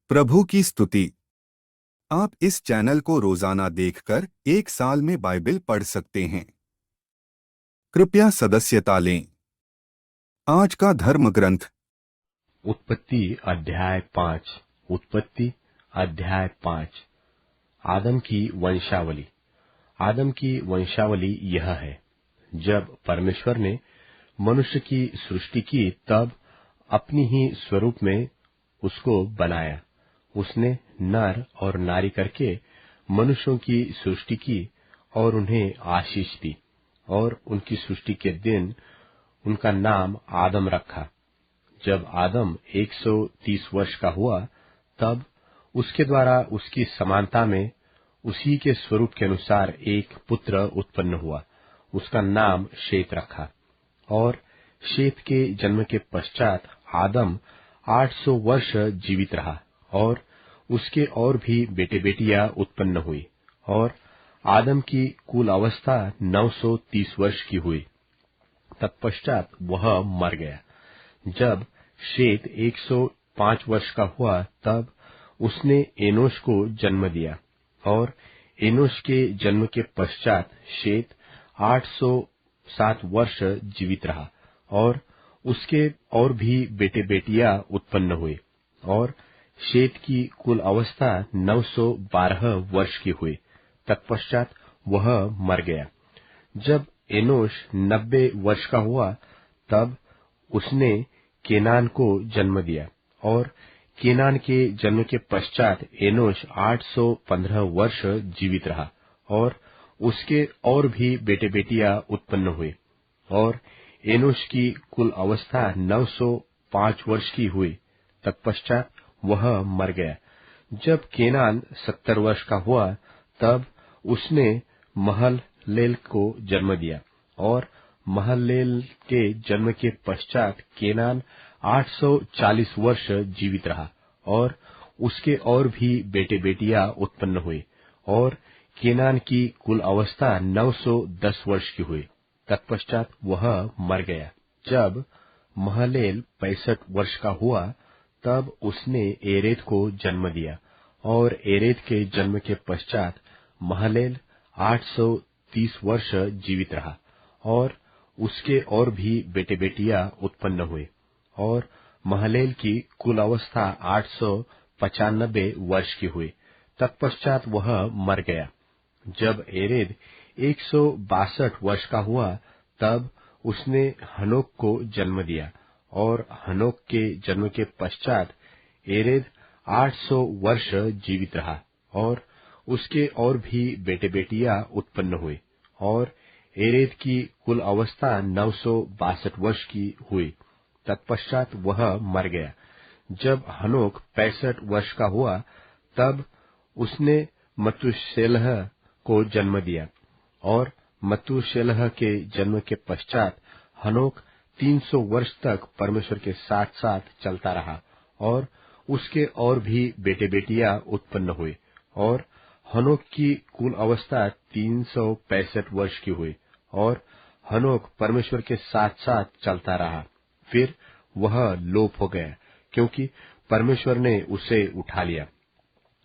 प्रभु की स्तुति। आप इस चैनल को रोजाना देखकर एक साल में बाइबल पढ़ सकते हैं। कृपया सदस्यता लें। आज का धर्म ग्रंथ उत्पत्ति अध्याय 5। उत्पत्ति अध्याय 5। आदम की वंशावली। आदम की वंशावली यह है। जब परमेश्वर ने मनुष्य की सृष्टि की तब अपनी ही स्वरूप में उसको बनाया। उसने नर और नारी करके मनुष्यों की सृष्टि की और उन्हें आशीष दी और उनकी सृष्टि के दिन उनका नाम आदम रखा। जब आदम 130 वर्ष का हुआ तब उसके द्वारा उसकी समानता में उसी के स्वरूप के अनुसार एक पुत्र उत्पन्न हुआ। उसका नाम शेत रखा। और शेत के जन्म के पश्चात आदम 800 वर्ष जीवित रहा और उसके और भी बेटे बेटियां उत्पन्न हुई। और आदम की कुल अवस्था 930 वर्ष की हुई। तत्पश्चात वह मर गया। जब शेत 105 वर्ष का हुआ तब उसने एनोश को जन्म दिया। और एनोश के जन्म के पश्चात शेत 807 वर्ष जीवित रहा और उसके और भी बेटे बेटियां उत्पन्न हुए। और शेत की कुल अवस्था 912 वर्ष की हुई। तत्पश्चात वह मर गया। जब एनोश 90 वर्ष का हुआ तब उसने केनान को जन्म दिया। और केनान के जन्म के पश्चात एनोश 815 वर्ष जीवित रहा और उसके और भी बेटे बेटियां उत्पन्न हुए। और एनोश की कुल अवस्था 905 वर्ष की हुई। तत्पश्चात वह मर गया। जब केनान 70 वर्ष का हुआ तब उसने महललेल को जन्म दिया। और महललेल के जन्म के पश्चात केनान 840 वर्ष जीवित रहा और उसके और भी बेटे बेटियां उत्पन्न हुए। और केनान की कुल अवस्था 910 वर्ष की हुई। तत्पश्चात वह मर गया। जब महललेल 65 वर्ष का हुआ तब उसने एरेद को जन्म दिया। और एरेद के जन्म के पश्चात महललेल 830 वर्ष जीवित रहा और उसके और भी बेटे बेटियां उत्पन्न हुए। और महललेल की कुल अवस्था 895 वर्ष की हुई। तत्पश्चात वह मर गया। जब एरेद 162 वर्ष का हुआ तब उसने हनोक को जन्म दिया। और हनोक के जन्म के पश्चात एरेद 800 वर्ष जीवित रहा और उसके और भी बेटे बेटियां उत्पन्न हुए। और एरेद की कुल अवस्था 962 वर्ष की हुई। तत्पश्चात वह मर गया। जब हनोक 65 वर्ष का हुआ तब उसने मतूशेलह को जन्म दिया। और मतूशेलह के जन्म के पश्चात हनोक 300 वर्ष तक परमेश्वर के साथ साथ चलता रहा और उसके और भी बेटे बेटियां उत्पन्न हुए। और हनोक की कुल अवस्था 365 वर्ष की हुई और हनोक परमेश्वर के साथ साथ चलता रहा। फिर वह लोप हो गया क्योंकि परमेश्वर ने उसे उठा लिया।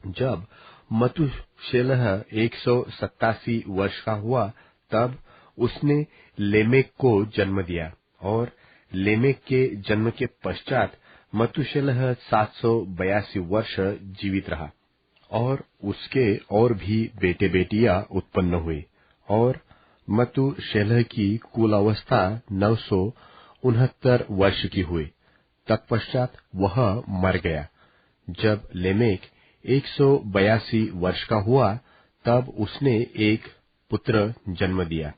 जब मतूशेलह 187 वर्ष का हुआ तब उसने लेमेक को जन्म दिया। और लेमेक के जन्म के पश्चात मतूशेलह 782 वर्ष जीवित रहा और उसके और भी बेटे बेटियां उत्पन्न हुए। और मतूशेलह की कुल अवस्था 969 वर्ष की हुई। तत्पश्चात वह मर गया। जब लेमेक 182 वर्ष का हुआ तब उसने एक पुत्र जन्म दिया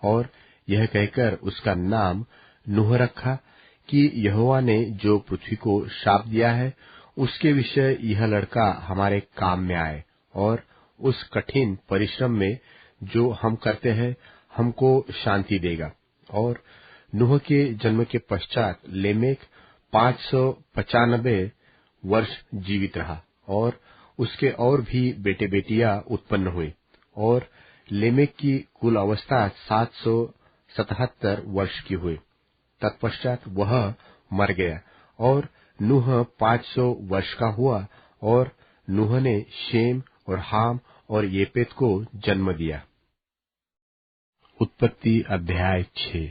और यह कहकर उसका नाम नूह रखा कि यहोवा ने जो पृथ्वी को शाप दिया है उसके विषय यह लड़का हमारे काम में आए और उस कठिन परिश्रम में जो हम करते हैं हमको शांति देगा। और नूह के जन्म के पश्चात लेमेक 595 वर्ष जीवित रहा और उसके और भी बेटे बेटियां उत्पन्न हुए। और लेमेक की कुल अवस्था 777 वर्ष की हुई। तत्पश्चात वह मर गया। और नूह 500 वर्ष का हुआ और नूह ने शेम और हाम और येपेत को जन्म दिया। उत्पत्ति अध्याय 6।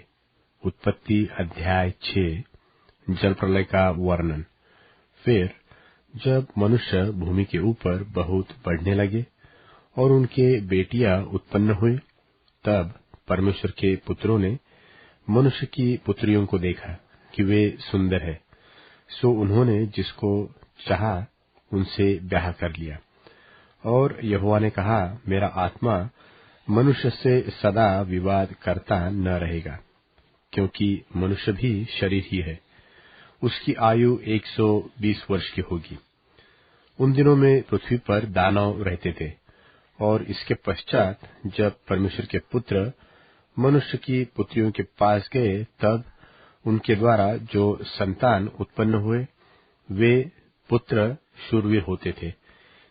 उत्पत्ति अध्याय 6 जल प्रलय का वर्णन। फिर जब मनुष्य भूमि के ऊपर बहुत बढ़ने लगे और उनके बेटियां उत्पन्न हुई, तब परमेश्वर के पुत्रों ने मनुष्य की पुत्रियों को देखा कि वे सुंदर है, सो उन्होंने जिसको चाहा उनसे ब्याह कर लिया। और यहोवा ने कहा, मेरा आत्मा मनुष्य से सदा विवाद करता न रहेगा, क्योंकि मनुष्य भी शरीर ही है, उसकी आयु 120 वर्ष की होगी। उन दिनों में पृथ्वी पर दानव रहते थे। और इसके पश्चात जब परमेश्वर के पुत्र मनुष्य की पुत्रियों के पास गए, तब उनके द्वारा जो संतान उत्पन्न हुए वे पुत्र शूरवीर होते थे,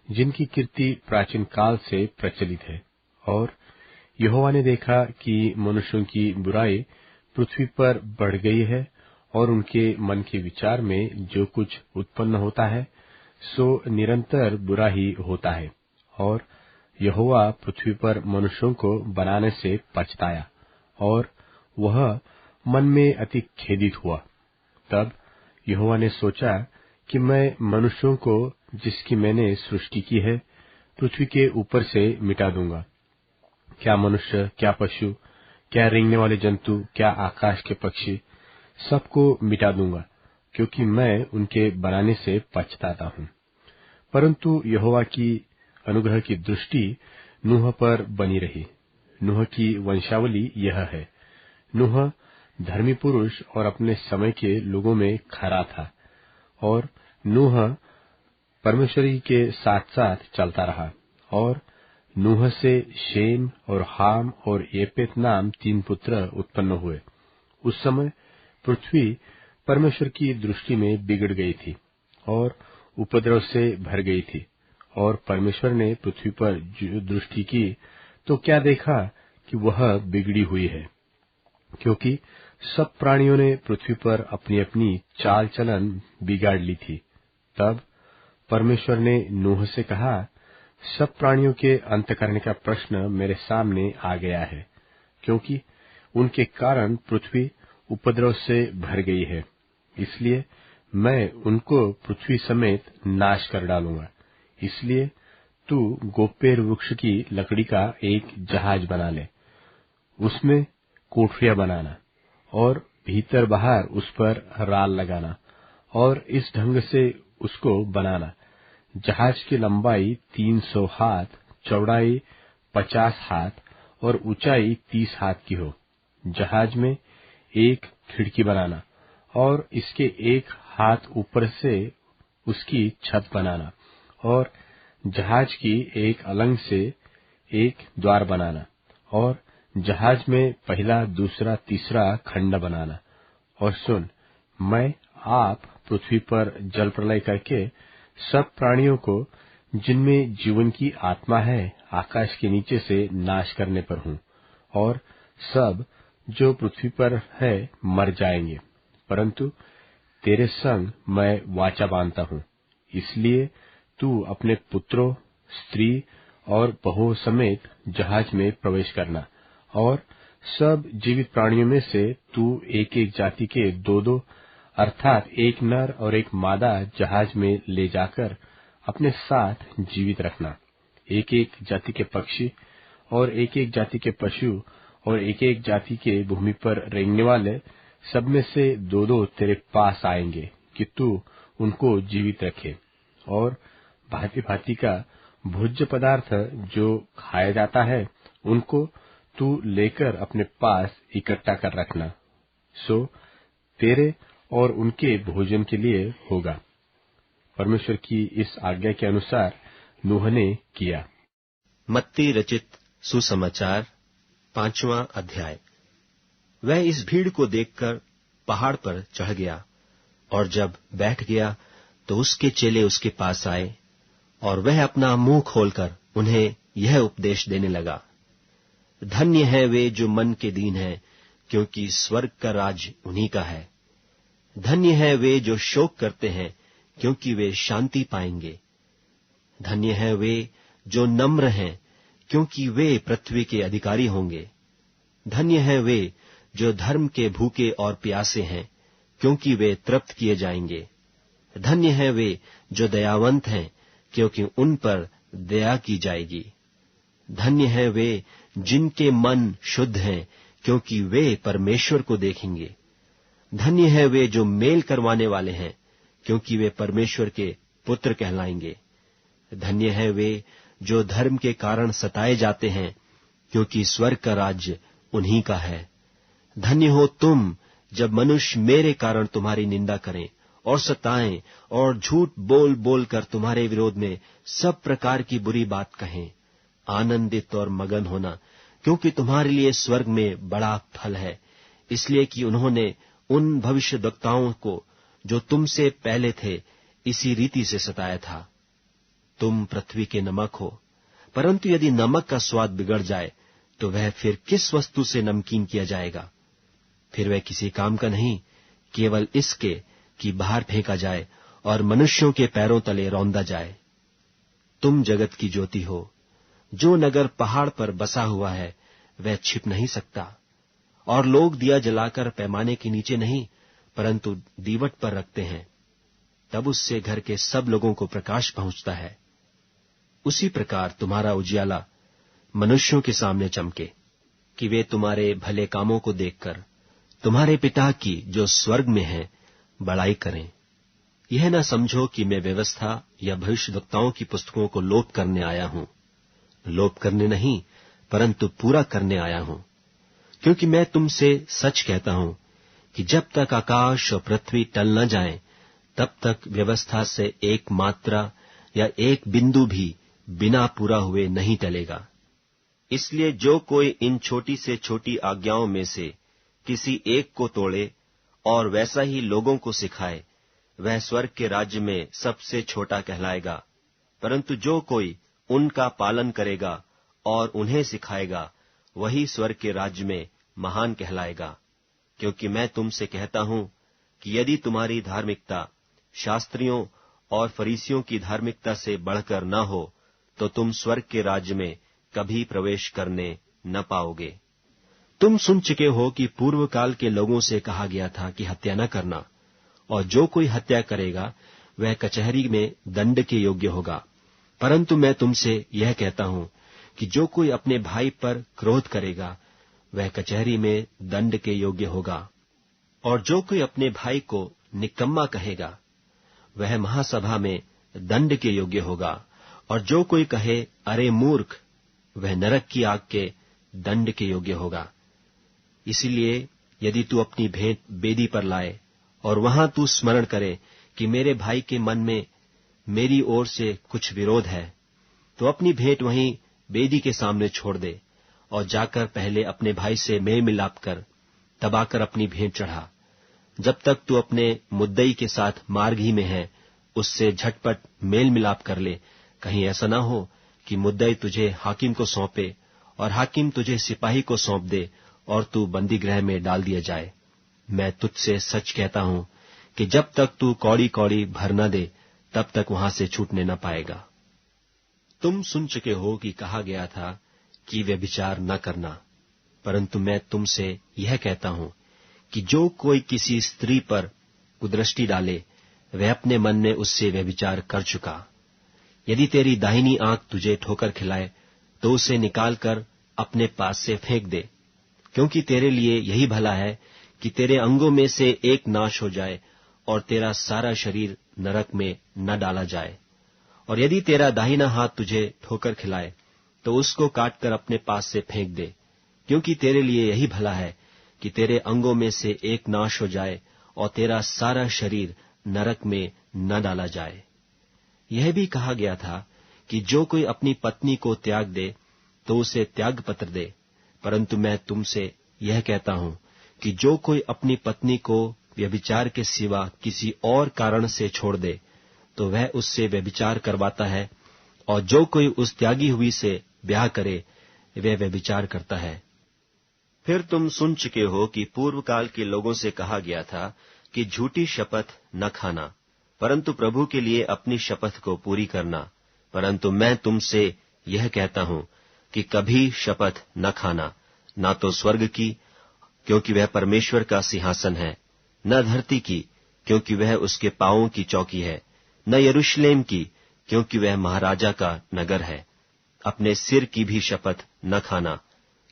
जिनकी कीर्ति प्राचीन काल से प्रचलित है। और यहोवा ने देखा कि मनुष्यों की बुराई पृथ्वी पर बढ़ गई है और उनके मन के विचार में जो कुछ उत्पन्न होता है सो निरंतर बुरा ही होता है। और यहोवा पृथ्वी पर मनुष्यों को बनाने से पछताया और वह मन में अति खेदित हुआ। तब यहोवा ने सोचा कि मैं मनुष्यों को जिसकी मैंने सृष्टि की है पृथ्वी के ऊपर से मिटा दूंगा। क्या मनुष्य, क्या पशु, क्या रेंगने वाले जंतु, क्या आकाश के पक्षी, सबको मिटा दूंगा, क्योंकि मैं उनके बनाने से पछताता हूँ। परंतु यहोवा की अनुग्रह की दृष्टि नूह पर बनी रही। नूह की वंशावली यह है। नूह धर्मी पुरुष और अपने समय के लोगों में खरा था, और नूह परमेश्वरी के साथ साथ चलता रहा। और नूह से शेम और हाम और येपेत नाम 3 पुत्र उत्पन्न हुए। उस समय पृथ्वी परमेश्वर की दृष्टि में बिगड़ गई थी और उपद्रव से भर गई थी। और परमेश्वर ने पृथ्वी पर दृष्टि की तो क्या देखा कि वह बिगड़ी हुई है, क्योंकि सब प्राणियों ने पृथ्वी पर अपनी अपनी चाल चलन बिगाड़ ली थी। तब परमेश्वर ने नूह से कहा, सब प्राणियों के अंत करने का प्रश्न मेरे सामने आ गया है, क्योंकि उनके कारण पृथ्वी उपद्रव से भर गई है। इसलिए मैं उनको पृथ्वी समेत नाश कर डालूंगा। इसलिए तू गोपेर वृक्ष की लकड़ी का एक जहाज बना ले, उसमें कोठरियां बनाना और भीतर बाहर उस पर राल लगाना, और इस ढंग से उसको बनाना। जहाज की लंबाई 300 हाथ, चौड़ाई 50 हाथ और ऊंचाई 30 हाथ की हो। जहाज में एक खिड़की बनाना और इसके एक हाथ ऊपर से उसकी छत बनाना, और जहाज की एक अलंग से एक द्वार बनाना, और जहाज में पहला, दूसरा, तीसरा खंड बनाना। और सुन, मैं आप पृथ्वी पर जल प्रलय करके सब प्राणियों को जिनमें जीवन की आत्मा है आकाश के नीचे से नाश करने पर हूँ, और सब जो पृथ्वी पर है मर जाएंगे। परंतु तेरे संग मैं वाचा बांधता हूँ, इसलिए तू अपने पुत्रों, स्त्री और बहुओं समेत जहाज में प्रवेश करना, और सब जीवित प्राणियों में से तू एक एक जाति के 2-2 अर्थात एक नर और एक मादा जहाज में ले जाकर अपने साथ जीवित रखना। एक एक जाति के पक्षी और एक एक जाति के पशु और एक एक जाति के भूमि पर रेंगने वाले सब में से 2-2 तेरे पास आएंगे कि तू उनको जीवित रखे। और भांति भांति का भोज्य पदार्थ जो खाया जाता है उनको तू लेकर अपने पास इकट्ठा कर रखना, सो तेरे और उनके भोजन के लिए होगा। परमेश्वर की इस आज्ञा के अनुसार नूह ने किया। मत्ती रचित सुसमाचार 5वां अध्याय। वह इस भीड़ को देखकर पहाड़ पर चढ़ गया, और जब बैठ गया तो उसके चेले उसके पास आए, और वह अपना मुंह खोलकर उन्हें यह उपदेश देने लगा। धन्य है वे जो मन के दीन हैं, क्योंकि स्वर्ग का राज उन्हीं का है। धन्य है वे जो शोक करते हैं, क्योंकि वे शांति पाएंगे। धन्य है वे जो नम्र हैं, क्योंकि वे पृथ्वी के अधिकारी होंगे। धन्य है वे जो धर्म के भूखे और प्यासे हैं, क्योंकि वे तृप्त किए जाएंगे। धन्य है वे जो दयावंत हैं, क्योंकि उन पर दया की जाएगी। धन्य है वे जिनके मन शुद्ध हैं, क्योंकि वे परमेश्वर को देखेंगे। धन्य है वे जो मेल करवाने वाले हैं, क्योंकि वे परमेश्वर के पुत्र कहलाएंगे। धन्य है वे जो धर्म के कारण सताए जाते हैं, क्योंकि स्वर्ग का राज्य उन्हीं का है। धन्य हो तुम जब मनुष्य मेरे कारण तुम्हारी निंदा करें और सताएं और झूठ बोल बोल कर तुम्हारे विरोध में सब प्रकार की बुरी बात कहें। आनंदित और मगन होना, क्योंकि तुम्हारे लिए स्वर्ग में बड़ा फल है, इसलिए कि उन्होंने उन भविष्यद्वक्ताओं को जो तुमसे पहले थे इसी रीति से सताया था। तुम पृथ्वी के नमक हो, परंतु यदि नमक का स्वाद बिगड़ जाए तो वह फिर किस वस्तु से नमकीन किया जाएगा? फिर वह किसी काम का नहीं, केवल इसके कि बाहर फेंका जाए और मनुष्यों के पैरों तले रौंदा जाए। तुम जगत की ज्योति हो। जो नगर पहाड़ पर बसा हुआ है वह छिप नहीं सकता, और लोग दिया जलाकर पैमाने के नीचे नहीं, परंतु दीवट पर रखते हैं, तब उससे घर के सब लोगों को प्रकाश पहुंचता है। उसी प्रकार तुम्हारा उजियाला मनुष्यों के सामने चमके, कि वे तुम्हारे भले कामों को देखकर तुम्हारे पिता की जो स्वर्ग में है बड़ाई करें। यह न समझो कि मैं व्यवस्था या भविष्यद्वक्ताओं की पुस्तकों को लोप करने आया हूं। लोप करने नहीं, परंतु पूरा करने आया हूं। क्योंकि मैं तुमसे सच कहता हूं कि जब तक आकाश और पृथ्वी टल न जाएं, तब तक व्यवस्था से एक मात्रा या एक बिंदु भी बिना पूरा हुए नहीं टलेगा। इसलिए जो कोई इन छोटी से छोटी आज्ञाओं में से किसी एक को तोड़े और वैसा ही लोगों को सिखाए, वह स्वर्ग के राज्य में सबसे छोटा कहलाएगा। परंतु जो कोई उनका पालन करेगा और उन्हें सिखाएगा, वही स्वर्ग के राज्य में महान कहलाएगा। क्योंकि मैं तुमसे कहता हूं कि यदि तुम्हारी धार्मिकता शास्त्रियों और फरीसियों की धार्मिकता से बढ़कर न हो, तो तुम स्वर्ग के राज्य में कभी प्रवेश करने न पाओगे। तुम सुन चुके हो कि पूर्व काल के लोगों से कहा गया था कि हत्या न करना, और जो कोई हत्या करेगा वह कचहरी में दंड के योग्य होगा। परंतु मैं तुमसे यह कहता हूं कि जो कोई अपने भाई पर क्रोध करेगा वह कचहरी में दंड के योग्य होगा। और जो कोई अपने भाई को निकम्मा कहेगा वह महासभा में दंड के योग्य होगा। और जो कोई कहे अरे मूर्ख, वह नरक की आग के दंड के योग्य होगा। इसलिए यदि तू अपनी भेंट वेदी पर लाए और वहां तू स्मरण करे कि मेरे भाई के मन में मेरी ओर से कुछ विरोध है, तो अपनी भेंट वहीं वेदी के सामने छोड़ दे और जाकर पहले अपने भाई से मेल मिलाप कर, तब आकर अपनी भेंट चढ़ा। जब तक तू अपने मुद्दई के साथ मार्ग ही में है, उससे झटपट मेल मिलाप कर ले। कहीं ऐसा ना हो कि मुद्दई तुझे हाकिम को सौंपे और हाकिम तुझे सिपाही को सौंप दे और तू बंदी गृह में डाल दिया जाए। मैं तुझसे सच कहता हूं कि जब तक तू कौड़ी कौड़ी भर न दे, तब तक वहां से छूटने न पाएगा। तुम सुन चुके हो कि कहा गया था कि व्यभिचार न करना, परंतु मैं तुमसे यह कहता हूं कि जो कोई किसी स्त्री पर कुदृष्टि डाले, वह अपने मन में उससे व्यभिचार कर चुका। यदि तेरी दाहिनी आंख तुझे ठोकर खिलाए, तो उसे निकालकर अपने पास से फेंक दे, क्योंकि तेरे लिए यही भला है कि तेरे अंगों में से एक नाश हो जाए और तेरा सारा शरीर नरक में न डाला जाए। और यदि तेरा दाहिना हाथ तुझे ठोकर खिलाए, तो उसको काटकर अपने पास से फेंक दे, क्योंकि तेरे लिए यही भला है कि तेरे अंगों में से एक नाश हो जाए और तेरा सारा शरीर नरक में न डाला जाए। यह भी कहा गया था कि जो कोई अपनी पत्नी को त्याग दे तो उसे त्याग पत्र दे, परंतु मैं तुमसे यह कहता हूं कि जो कोई अपनी पत्नी को व्यभिचार के सिवा किसी और कारण से छोड़ दे, तो वह उससे व्यभिचार करवाता है, और जो कोई उस त्यागी हुई से ब्याह करे, वह व्यभिचार करता है। फिर तुम सुन चुके हो कि पूर्व काल के लोगों से कहा गया था कि झूठी शपथ न खाना, परंतु प्रभु के लिए अपनी शपथ को पूरी करना। परंतु मैं तुमसे यह कहता हूं कि कभी शपथ न खाना, ना तो स्वर्ग की, क्योंकि वह परमेश्वर का सिंहासन है, न धरती की, क्योंकि वह उसके पांवों की चौकी है, न यरूशलेम की, क्योंकि वह महाराजा का नगर है। अपने सिर की भी शपथ न खाना,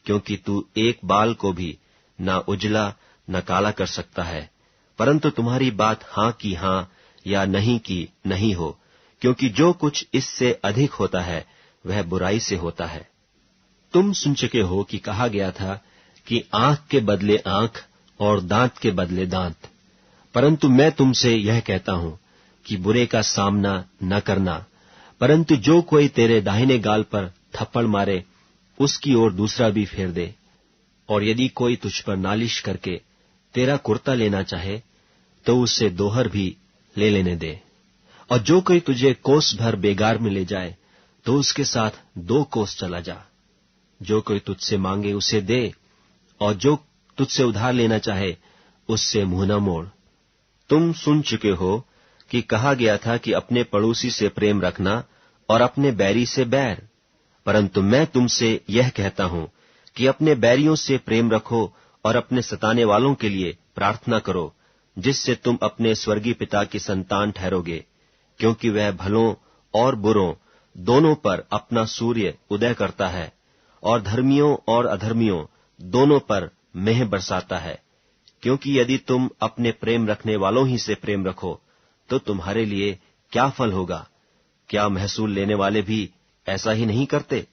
क्योंकि तू एक बाल को भी न उजला न काला कर सकता है। परंतु तुम्हारी बात हां की हां या नहीं की नहीं हो, क्योंकि जो कुछ इससे अधिक होता है वह बुराई से होता है। तुम सुन चुके हो कि कहा गया था कि आंख के बदले आंख और दांत के बदले दांत। परंतु मैं तुमसे यह कहता हूं कि बुरे का सामना न करना, परंतु जो कोई तेरे दाहिने गाल पर थप्पड़ मारे उसकी ओर दूसरा भी फेर दे। और यदि कोई तुझ पर नालिश करके तेरा कुर्ता लेना चाहे तो उससे दोहर भी ले लेने दे। और जो कोई तुझे कोस भर बेगार में ले जाए तो उसके साथ 2 कोस चला जा। जो कोई तुझसे मांगे उसे दे, और जो तुझसे उधार लेना चाहे उससे मुंह न मोड़। तुम सुन चुके हो कि कहा गया था कि अपने पड़ोसी से प्रेम रखना और अपने बैरी से बैर। परंतु मैं तुमसे यह कहता हूं कि अपने बैरियों से प्रेम रखो और अपने सताने वालों के लिए प्रार्थना करो, जिससे तुम अपने स्वर्गीय पिता की संतान ठहरोगे, क्योंकि वह भलों और बुरों दोनों पर अपना सूर्य उदय करता है और धर्मियों और अधर्मियों दोनों पर मेंह बरसाता है। क्योंकि यदि तुम अपने प्रेम रखने वालों ही से प्रेम रखो तो तुम्हारे लिए क्या फल होगा? क्या महसूल लेने वाले भी ऐसा ही नहीं करते?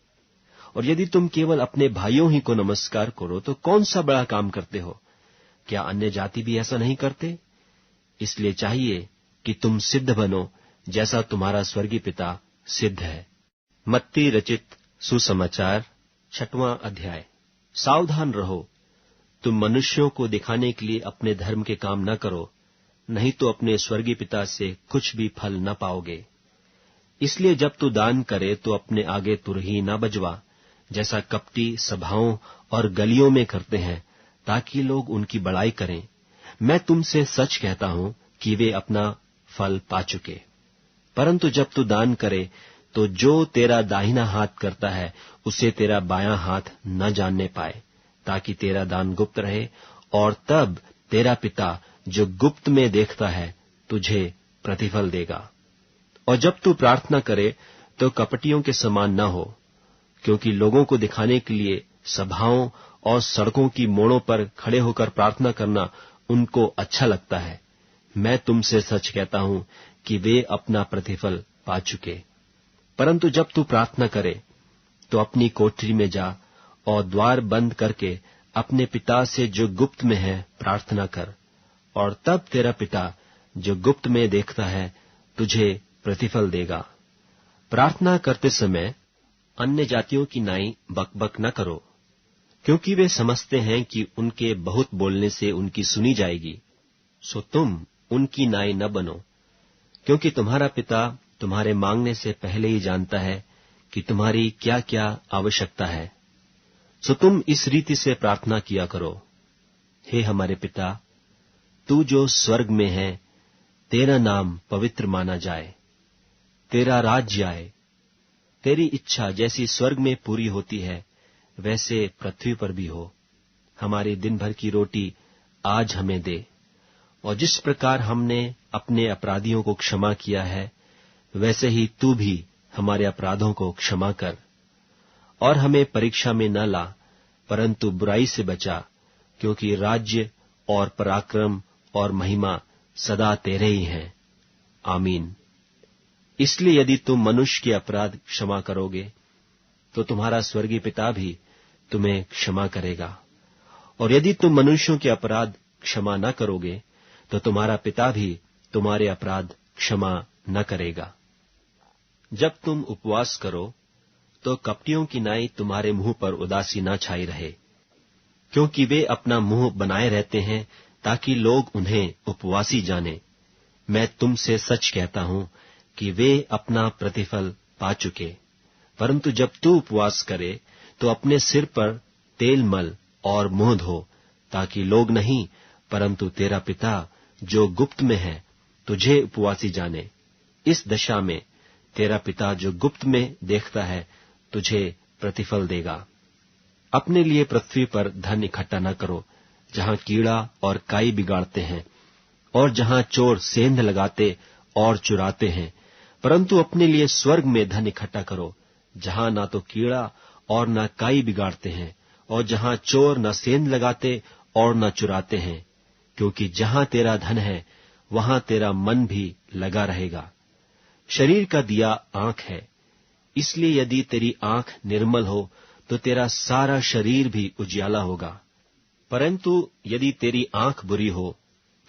और यदि तुम केवल अपने भाइयों ही को नमस्कार करो तो कौन सा बड़ा काम करते हो? क्या अन्य जाति भी ऐसा नहीं करते? इसलिए चाहिए कि तुम सिद्ध बनो जैसा तुम्हारा स्वर्गीय पिता सिद्ध है। मत्ती रचित सुसमाचार 6वां अध्याय। सावधान रहो, तुम मनुष्यों को दिखाने के लिए अपने धर्म के काम न करो, नहीं तो अपने स्वर्गीय पिता से कुछ भी फल न पाओगे। इसलिए जब तू दान करे तो अपने आगे तुरही न बजवा, जैसा कपटी सभाओं और गलियों में करते हैं, ताकि लोग उनकी बड़ाई करें। मैं तुमसे सच कहता हूं कि वे अपना फल पा चुके। परंतु जब तू दान करे तो जो तेरा दाहिना हाथ करता है उसे तेरा बायां हाथ न जानने पाए, ताकि तेरा दान गुप्त रहे, और तब तेरा पिता जो गुप्त में देखता है तुझे प्रतिफल देगा। और जब तू प्रार्थना करे तो कपटियों के समान न हो, क्योंकि लोगों को दिखाने के लिए सभाओं और सड़कों की मोड़ों पर खड़े होकर प्रार्थना करना उनको अच्छा लगता है। मैं तुमसे सच कहता हूं कि वे अपना प्रतिफल पा चुके। परंतु जब तू प्रार्थना करे तो अपनी कोठरी में जा और द्वार बंद करके अपने पिता से जो गुप्त में है प्रार्थना कर, और तब तेरा पिता जो गुप्त में देखता है तुझे प्रतिफल देगा। प्रार्थना करते समय अन्य जातियों की नाई बकबक न करो, क्योंकि वे समझते हैं कि उनके बहुत बोलने से उनकी सुनी जाएगी। सो तुम उनकी नाई न बनो, क्योंकि तुम्हारा पिता तुम्हारे मांगने से पहले ही जानता है कि तुम्हारी क्या क्या आवश्यकता है। सो तुम इस रीति से प्रार्थना किया करो, हे हमारे पिता, तू जो स्वर्ग में है, तेरा नाम पवित्र माना जाए, तेरा राज्य आए, तेरी इच्छा जैसी स्वर्ग में पूरी होती है वैसे पृथ्वी पर भी हो। हमारी दिन भर की रोटी आज हमें दे, और जिस प्रकार हमने अपने अपराधियों को क्षमा किया है वैसे ही तू भी हमारे अपराधों को क्षमा कर। और हमें परीक्षा में न ला, परंतु बुराई से बचा, क्योंकि राज्य और पराक्रम और महिमा सदा तेरे ही हैं। आमीन। इसलिए यदि तुम मनुष्य के अपराध क्षमा करोगे तो तुम्हारा स्वर्गीय पिता भी तुम्हें क्षमा करेगा, और यदि तुम मनुष्यों के अपराध क्षमा न करोगे तो तुम्हारा पिता भी तुम्हारे अपराध क्षमा न करेगा। जब तुम उपवास करो तो कपटियों की नाई तुम्हारे मुंह पर उदासी न छाई रहे, क्योंकि वे अपना मुंह बनाए रहते हैं ताकि लोग उन्हें उपवासी जाने। मैं तुमसे सच कहता हूं कि वे अपना प्रतिफल पा चुके। परंतु जब तू उपवास करे तो अपने सिर पर तेल मल और मुंह धो, ताकि लोग नहीं परंतु तेरा पिता जो गुप्त में है तुझे उपवासी जाने। इस दशा में तेरा पिता जो गुप्त में देखता है तुझे प्रतिफल देगा। अपने लिए पृथ्वी पर धन इकट्ठा न करो, जहां कीड़ा और काई बिगाड़ते हैं और जहां चोर सेंध लगाते और चुराते हैं, परंतु अपने लिए स्वर्ग में धन इकट्ठा करो, जहां ना तो कीड़ा और न काई बिगाड़ते हैं और जहां चोर न सेंध लगाते और न चुराते हैं, क्योंकि जहां तेरा धन है वहां तेरा मन भी लगा रहेगा। शरीर का दिया आंख है, इसलिए यदि तेरी आंख निर्मल हो तो तेरा सारा शरीर भी उजियाला होगा। परंतु यदि तेरी आंख बुरी हो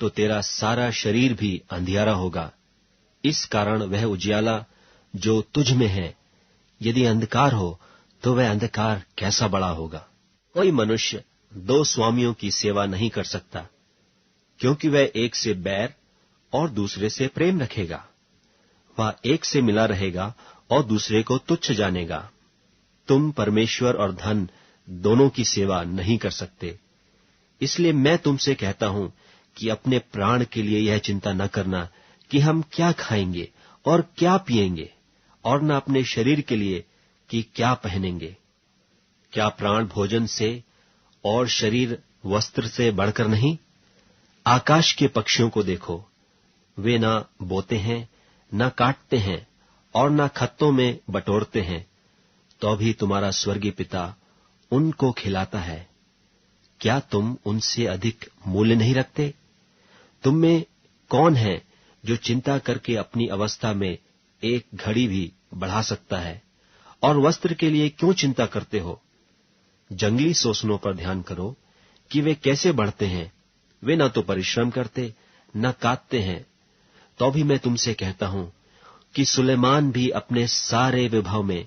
तो तेरा सारा शरीर भी अंधियारा होगा। इस कारण वह उजियाला जो तुझ में है, यदि अंधकार हो तो वह अंधकार कैसा बड़ा होगा। कोई मनुष्य दो स्वामियों की सेवा नहीं कर सकता, क्योंकि वह एक से बैर और दूसरे से प्रेम रखेगा। वह एक से मिला रहेगा और दूसरे को तुच्छ जानेगा। तुम परमेश्वर और धन दोनों की सेवा नहीं कर सकते। इसलिए मैं तुमसे कहता हूं कि अपने प्राण के लिए यह चिंता न करना कि हम क्या खाएंगे और क्या पिएंगे, और न अपने शरीर के लिए कि क्या पहनेंगे। क्या प्राण भोजन से और शरीर वस्त्र से बढ़कर नहीं? आकाश के पक्षियों को देखो, वे न बोते हैं, न काटते हैं और न खत्तों में बटोरते हैं, तो भी तुम्हारा स्वर्गीय पिता उनको खिलाता है। क्या तुम उनसे अधिक मूल्य नहीं रखते? तुम में कौन है जो चिंता करके अपनी अवस्था में एक घड़ी भी बढ़ा सकता है? और वस्त्र के लिए क्यों चिंता करते हो? जंगली सोसनों पर ध्यान करो कि वे कैसे बढ़ते हैं। वे न तो परिश्रम करते न काटते हैं। तो भी मैं तुमसे कहता हूं कि सुलेमान भी अपने सारे वैभव में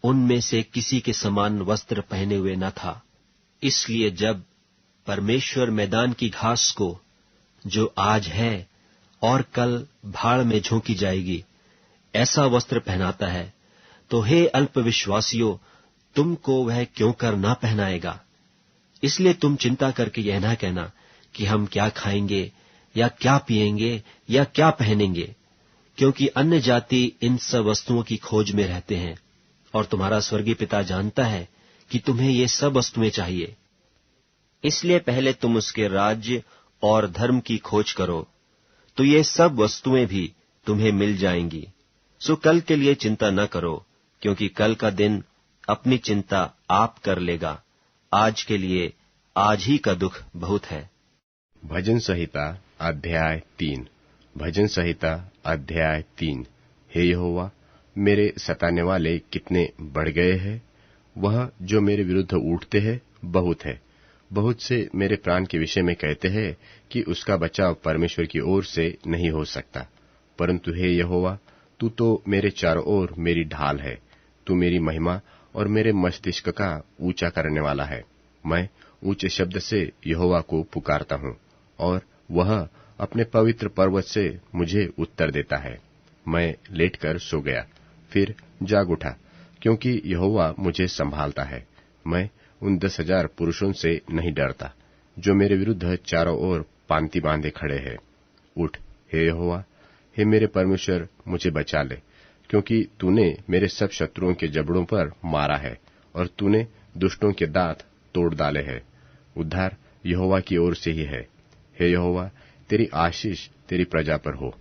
उनमें से किसी के समान वस्त्र पहने हुए न था। इसलिए जब परमेश्वर मैदान की घास को, जो आज है और कल भाड़ में झोंकी जाएगी, ऐसा वस्त्र पहनाता है, तो हे अल्पविश्वासियों, तुमको वह क्यों कर ना पहनाएगा। इसलिए तुम चिंता करके यह ना कहना कि हम क्या खाएंगे या क्या पिएंगे या क्या पहनेंगे, क्योंकि अन्य जाति इन सब वस्तुओं की खोज में रहते हैं, और तुम्हारा स्वर्गीय पिता जानता है कि तुम्हें ये सब वस्तुएं चाहिए। इसलिए पहले तुम उसके राज्य और धर्म की खोज करो, तो ये सब वस्तुएं भी तुम्हें मिल जाएंगी। सो कल के लिए चिंता न करो, क्योंकि कल का दिन अपनी चिंता आप कर लेगा। आज के लिए आज ही का दुख बहुत है। भजन संहिता अध्याय 3। भजन संहिता अध्याय 3। हे यहोवा, मेरे सताने वाले कितने बढ़ गए हैं। वह जो मेरे विरुद्ध उठते हैं बहुत है। बहुत से मेरे प्राण के विषय में कहते हैं कि उसका बचाव परमेश्वर की ओर से नहीं हो सकता। परंतु हे यहोवा, तू तो मेरे चारों ओर मेरी ढाल है। तू मेरी महिमा और मेरे मस्तिष्क का ऊंचा करने वाला है। मैं ऊंचे शब्द से यहोवा को पुकारता हूँ, और वह अपने पवित्र पर्वत से मुझे उत्तर देता है। मैं लेटकर सो गया, फिर जाग उठा, क्योंकि यहोवा मुझे संभालता है। मैं उन 10,000 पुरुषों से नहीं डरता, जो मेरे विरुद्ध चारों ओर पांति बांधे खड़े हैं। उठ हे यहोवा, हे मेरे परमेश्वर, मुझे बचा ले, क्योंकि तूने मेरे सब शत्रुओं के जबड़ों पर मारा है, और तूने दुष्टों के दांत तोड़ डाले हैं। उद्धार यहोवा की ओर से ही है। हे यहोवा, तेरी आशीष तेरी प्रजा पर हो,